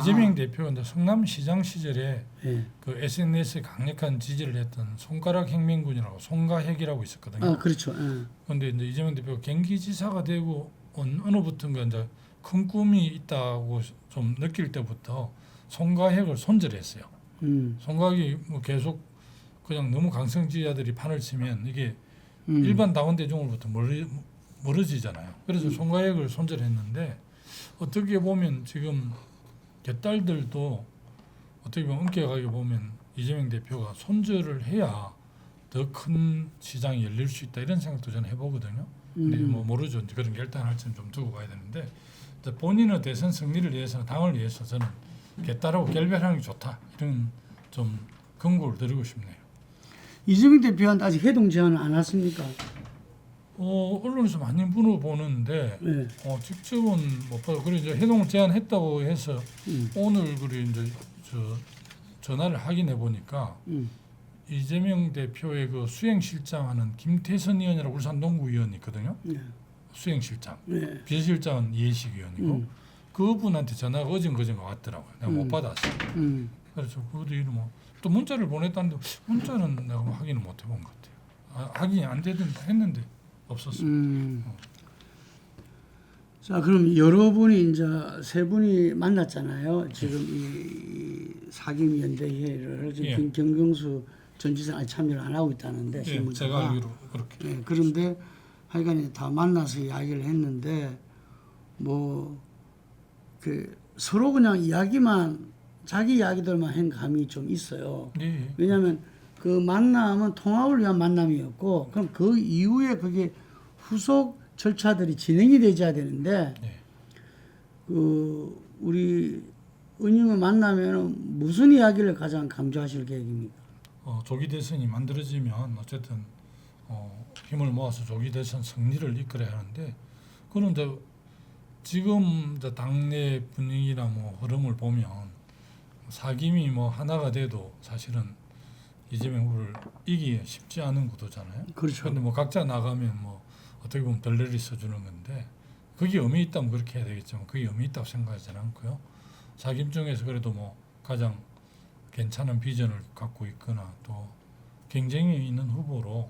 이재명 대표가 이제 성남시장 시절에 예. 그 SNS에 강력한 지지를 했던 손가락 혁명군이라고 손가혁이라고 있었거든요. 아 그렇죠. 예. 그런데 이제 이재명 대표가 경기지사가 되고 어느부턴가 이제 큰 꿈이 있다고 좀 느낄 때부터 손가혁을 손절했어요. 손가혁이 뭐 계속 그냥 너무 강성지자들이 판을 치면 이게 일반 당원 대중으로부터 멀어지잖아요. 그래서 손가혁을 손절했는데 어떻게 보면 지금 개딸들도 어떻게 보면 엄격하게 보면 이재명 대표가 손절을 해야 더 큰 시장이 열릴 수 있다 이런 생각도 저는 해보거든요. 근데 뭐 모르죠. 이제 그런 결단할지는 좀 두고 봐야 되는데 이제 본인의 대선 승리를 위해서 당을 위해서 저는 개딸하고 결별하는 게 좋다 이런 좀 권고를 드리고 싶네요. 이재명 대표한테 아직 해동 제안은 안 왔습니까? 언론에서 많이 물어보는데 네. 직접은 못 봐요. 그리고 이제 해동을 제안했다고 해서 오늘 그리 이제 전화를 확인해 보니까 이재명 대표의 그 수행실장하는 김태선 의원이라고 울산 농구 의원이 있거든요. 네. 수행실장, 네. 비서실장은 이해식 의원이고 그분한테 전화가 어진거진가 왔더라고요. 내가 못 받았어요. 그래서 그것도 이름 뭐또 문자를 보냈다는데 문자는 내가 확인을 못 해본 것 같아요. 확인이 안 되든 했는데 없었어요. 자, 그럼 여러분이 이제 세 분이 만났잖아요. 지금 이 사김 연대회를 지금 예. 경경수 전 지사가 참여를 안 하고 있다는데 예, 신문사가. 제가 알기로 그렇게. 예, 그런데 하여간 다 만나서 이야기를 했는데 뭐 그 서로 그냥 이야기만 자기 이야기들만 한 감이 좀 있어요. 예. 왜냐하면 그 만남은 통합을 위한 만남이었고 그럼 그 이후에 그게 후속 절차들이 진행이 되어야 되는데 예. 그 우리 의원님을 만나면 무슨 이야기를 가장 강조하실 계획입니까? 조기 대선이 만들어지면 어쨌든 힘을 모아서 조기 대선 승리를 이끌어야 하는데 그런 이제 지금 이제 당내 분위기나 뭐 흐름을 보면 사김이 뭐 하나가 돼도 사실은 이재명 후보를 이기기 쉽지 않은 구도잖아요. 그렇죠. 그런데 뭐 각자 나가면 뭐 어떻게 보면 덜레리 써주는 건데 그게 의미 있다면 그렇게 해야 되겠지만 그게 의미 있다고 생각하지 않고요. 사김 중에서 그래도 뭐 가장 괜찮은 비전을 갖고 있거나 또 경쟁이 있는 후보로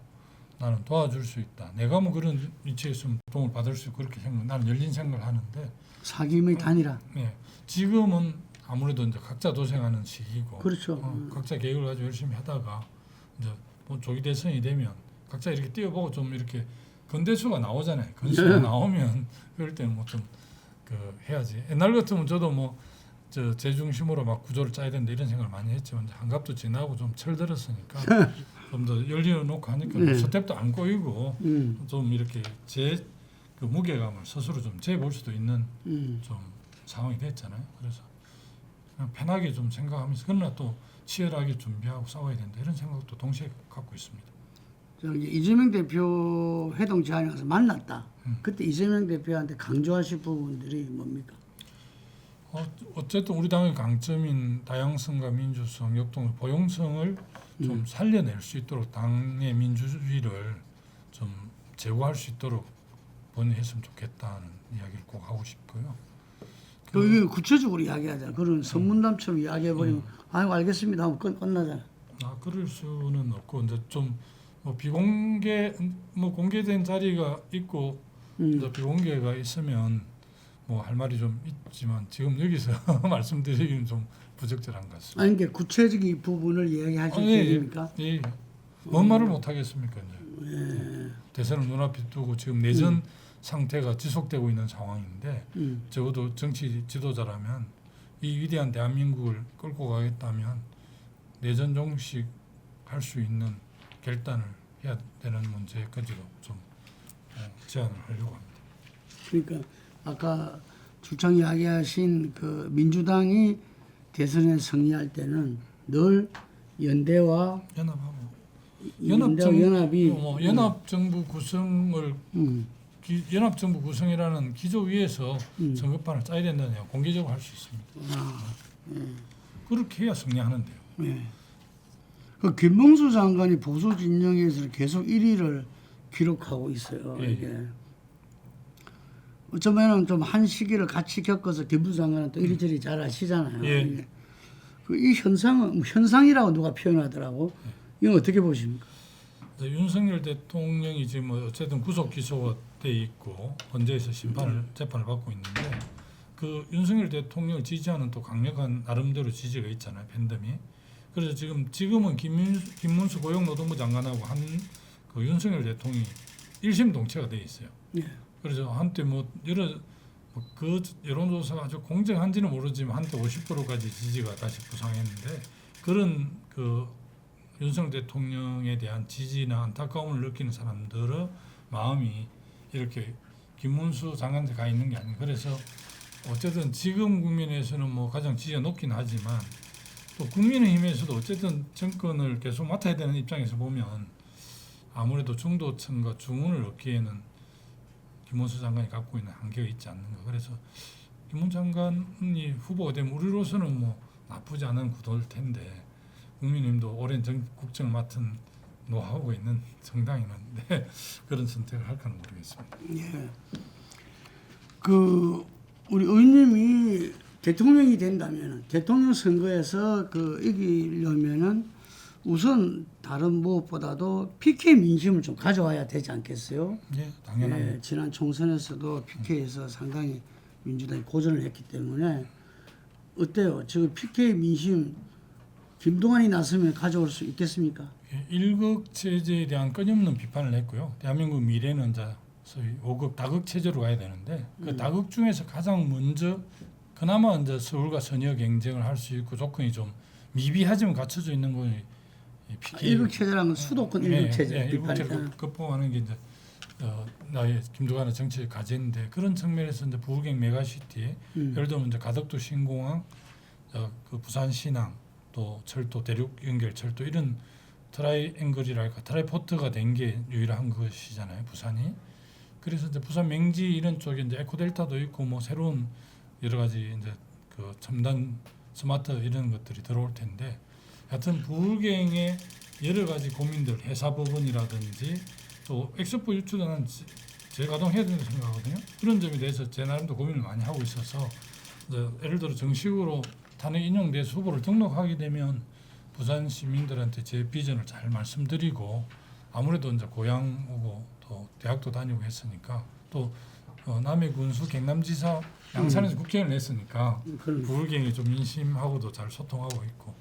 나는 도와줄 수 있다. 내가 뭐 그런 위치에 있으면 도움을 받을 수 있고 그렇게 생각. 나는 열린 생각을 하는데 사김의 단일화. 네, 지금은 아무래도 이제 각자 도생하는 시기고 그렇죠. 각자 계획을 가지고 열심히 하다가 이제 뭐 조기 대선이 되면 각자 이렇게 뛰어보고 좀 이렇게 건대수가 나오잖아요. 건수가 나오면 그럴 때는 뭐 좀 그 해야지. 옛날 같으면 저도 뭐 저 제 중심으로 막 구조를 짜야 된다 이런 생각을 많이 했지만 이제 한갑도 지나고 좀 철들었으니까 좀 더 열려놓고 하니까 네. 스텝도 안 꼬이고 좀 이렇게 제 그 무게감을 스스로 좀 재볼 수도 있는 좀 상황이 됐잖아요. 그래서 그냥 편하게 좀 생각하면서 그러나 또 치열하게 준비하고 싸워야 된다 이런 생각도 동시에 갖고 있습니다. 이제 이재명 대표 회동 제안에 가서 만났다. 그때 이재명 대표한테 강조하실 부분들이 뭡니까? 어쨌든 우리 당의 강점인 다양성과 민주성, 역동, 포용성을 좀 살려낼 수 있도록 당의 민주주의를 좀 제고할 수 있도록 본했으면 좋겠다는 이야기를 꼭 하고 싶고요. 이게 구체적으로 이야기하잖아. 그런 선문담처럼 이야기해버리면 아이고 알겠습니다 하면 끝나잖아. 그럴 수는 없고 이제 좀 뭐 비공개 뭐 공개된 자리가 있고 이제 비공개가 있으면 뭐 할 말이 좀 있지만 지금 여기서 말씀드리기는 좀 부적절한 것 같습니다. 아니 그러니까 구체적인 부분을 이야기하실 계획입니까? 예. 뭔 말을 못 하겠습니까 이제. 대선을 눈앞에 두고 지금 내전 상태가 지속되고 있는 상황인데 적어도 정치 지도자라면 이 위대한 대한민국을 끌고 가겠다면 내전 종식 할 수 있는 결단을 해야 되는 문제까지도 좀 제안을 하려고 합니다. 그러니까 아까 주창 이야기하신 그 민주당이 대선에 승리할 때는 늘 연대와 연합하고 연합이 연합 정부 구성을 연합 정부 구성이라는 기조 위에서 선거판을 짜야 된다는 거 공개적으로 할 수 있습니다. 그렇게 해야 승리하는데요. 예. 그 김봉수 장관이 보수 진영에서 계속 1위를 기록하고 있어요. 예. 이게 어쩌면은 좀 한 시기를 같이 겪어서 김봉수 장관은 또 이리저리 잘 아시잖아요. 예. 이게. 이 현상은 현상이라고 누가 표현하더라고. 이건 어떻게 보십니까? 윤석열 대통령이 지금 뭐 어쨌든 구속 기소가 돼 있고 헌재에서 재판을 받고 있는데 그 윤석열 대통령을 지지하는 또 강력한 나름대로 지지가 있잖아요. 팬덤이. 그래서 지금은 김문수 고용노동부 장관하고 그 윤석열 대통령이 일심 동체가 돼 있어요. 예. 그래서 한때 그 여론조사가 아주 공정한지는 모르지만 한때 50%까지 지지가 다시 부상했는데 그런 그 윤석열 대통령에 대한 지지나 안타까움을 느끼는 사람들의 마음이 이렇게 김문수 장관한테 가 있는 게 아니에요. 그래서 어쨌든 지금 국민에서는 뭐 가장 지지가 높긴 하지만 또 국민의힘에서도 어쨌든 정권을 계속 맡아야 되는 입장에서 보면 아무래도 중도층과 주문을 얻기에는 김문수 장관이 갖고 있는 한계가 있지 않는가. 그래서 김문수 장관이 후보가 되면 우리로서는 뭐 나쁘지 않은 구도일 텐데 국민의힘도 오랜 국정을 맡은 노하우가 있는 정당이는데 그런 선택을 할까는 모르겠습니다. 예. 그 우리 의원님이 대통령이 된다면 대통령 선거에서 그 이기려면은 우선 다른 무엇보다도 PK 민심을 좀 가져와야 되지 않겠어요? 예, 당연합니다. 예, 지난 총선에서도 PK에서 상당히 민주당이 고전을 했기 때문에 어때요? 지금 PK 민심 김동완이 나서면 가져올 수 있겠습니까? 예, 1급 체제에 대한 끊임없는 비판을 했고요. 대한민국 미래는 이제 소위 5급 다극 체제로 가야 되는데 그 다극 중에서 가장 먼저 그나마 이제 서울과 선여 경쟁을 할 수 있고 조건이 좀 미비하지만 갖춰져 있는 건 PK. 1급 체제라는 건 수도권 1급 체제 비판이잖아요. 1급 극복하는 게 이제 나의 김두관의 정치의 과제인데 그런 측면에서 이제 부경 메가시티에 예를 들면 이제 가덕도 신공항, 그 부산 신항, 또 철도 대륙 연결 철도 이런 트라이앵글이랄까 트라이포트가 된 게 유일한 것이잖아요, 부산이. 그래서 이제 부산 맹지 이런 쪽에 이제 에코델타도 있고 뭐 새로운 여러 가지 이제 그 첨단 스마트 이런 것들이 들어올 텐데 하여튼 부울경의 여러 가지 고민들 회사 법원이라든지 또 엑스포 유치는 재가동해야 된다고 생각하거든요. 그런 점에 대해서 제 나름도 고민을 많이 하고 있어서 예를 들어 정식으로 탄핵 인용돼서 후보를 등록하게 되면 부산 시민들한테 제 비전을 잘 말씀드리고 아무래도 이제 고향 오고 또 대학도 다니고 했으니까 또 남해 군수 경남지사 양산에서 국회의원을 냈으니까 부울경이 좀 민심하고도 잘 소통하고 있고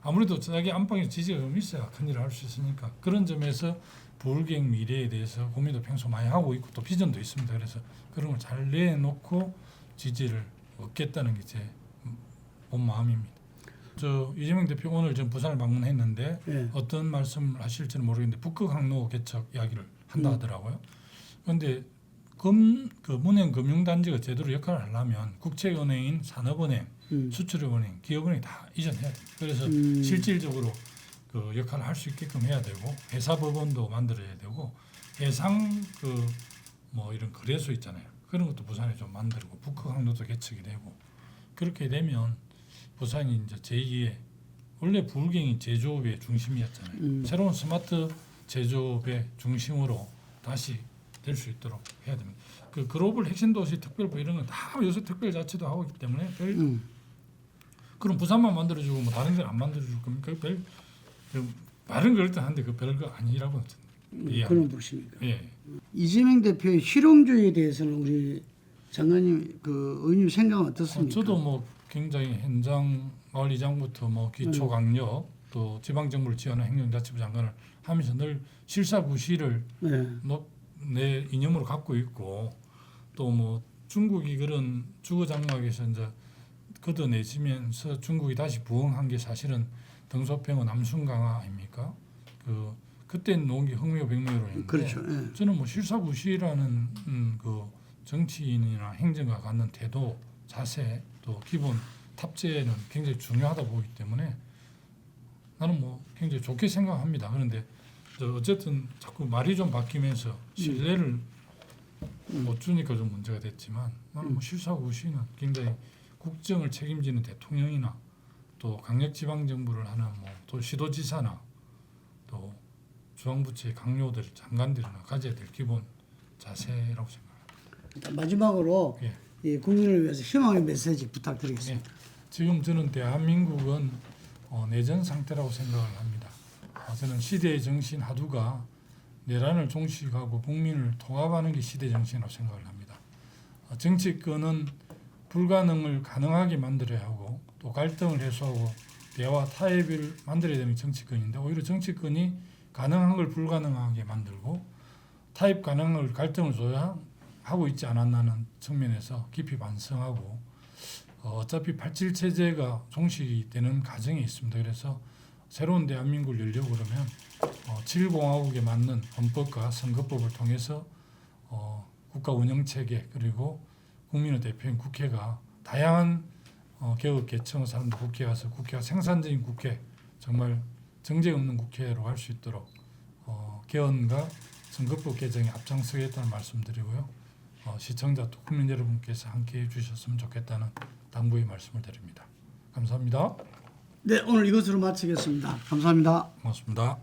아무래도 자기 안방에 지지가 좀 있어야 큰일을 할 수 있으니까 그런 점에서 부울경 미래에 대해서 고민도 평소 많이 하고 있고 또 비전도 있습니다. 그래서 그런 걸 잘 내놓고 지지를 얻겠다는 게 제 본 마음입니다. 이재명 대표 오늘 좀 부산을 방문했는데 네. 어떤 말씀을 하실지는 모르겠는데 북극 항로 개척 이야기를 한다 하더라고요. 그런데 그 문행 금융단지가 제대로 역할을 하려면 국책은행인 산업은행, 수출은행, 기업은행 다 이전해야 돼요. 그래서 실질적으로 그 역할을 할 수 있게끔 해야 되고 회사 법원도 만들어야 되고 해상 뭐 이런 거래소 있잖아요. 그런 것도 부산에 좀 만들고 북극 항로도 개척이 되고 그렇게 되면 부산이 이제 제2의 원래 부울경이 제조업의 중심이었잖아요. 새로운 스마트 제조업의 중심으로 다시 될 수 있도록 해야 됩니다. 그 글로벌 핵심 도시 특별부 이런 건 다 요새 특별자치도 하고 있기 때문에 그럼 부산만 만들어주고 뭐 다른 데는 안 만들어줄 겁니까? 말은 그럴듯한데 그 별거 아니라고 그런 보십니까? 예. 이재명 대표의 실용주의에 대해서는 우리 장관님 의원님 생각은 어떻습니까? 저도 뭐 굉장히 현장 마을이장부터 뭐 기초강력 또 지방정부를 지원하는 행정자치부 장관을 하면서 늘 실사구시를 내 이념으로 갖고 있고 또 뭐 중국이 그런 주거장막에서 이제 걷어내지면서 중국이 다시 부흥한 게 사실은 등소평원 남순강화 아닙니까? 그때는 농기 흥묘백묘로 했는데 그렇죠. 저는 뭐 실사구시라는 그 정치인이나 행정가 갖는 태도, 자세 또 기본 탑재는 굉장히 중요하다 보기 때문에 나는 뭐 굉장히 좋게 생각합니다. 그런데 어쨌든 자꾸 말이 좀 바뀌면서 신뢰를 못 주니까 좀 문제가 됐지만 나는 뭐 실사구시는 굉장히 국정을 책임지는 대통령이나 또 강력지방정부를 하는 또 시도지사나 또 중앙부처의 강요들, 장관들이나 가져야 될 기본 자세라고 생각합니다. 마지막으로 이 국민을 위해서 희망의 메시지 부탁드리겠습니다. 지금 저는 대한민국은 내전 상태라고 생각을 합니다. 저는 시대의 정신 하두가 내란을 종식하고 국민을 통합하는 게 시대 정신이라고 생각을 합니다. 정치권은 불가능을 가능하게 만들어야 하고 또 갈등을 해소하고 대화 타협을 만들어야 되는 정치권인데 오히려 정치권이 가능한 걸 불가능하게 만들고 타협 가능한 걸 갈등을 조장하고 있지 않았나는 측면에서 깊이 반성하고 어차피 87 체제가 종식이 되는 과정에 있습니다. 그래서 새로운 대한민국을 열려고 그러면 7공화국에 맞는 헌법과 선거법을 통해서 국가 운영 체계 그리고 국민의 대표인 국회가 다양한 개혁 개청의 사람들 국회에 가서 국회가 생산적인 국회 정말 정쟁 없는 국회로 할 수 있도록 개헌과 선거법 개정에 앞장서겠다는 말씀드리고요. 시청자 또 국민 여러분께서 함께해 주셨으면 좋겠다는 당부의 말씀을 드립니다. 감사합니다. 네, 오늘 이것으로 마치겠습니다. 감사합니다. 고맙습니다.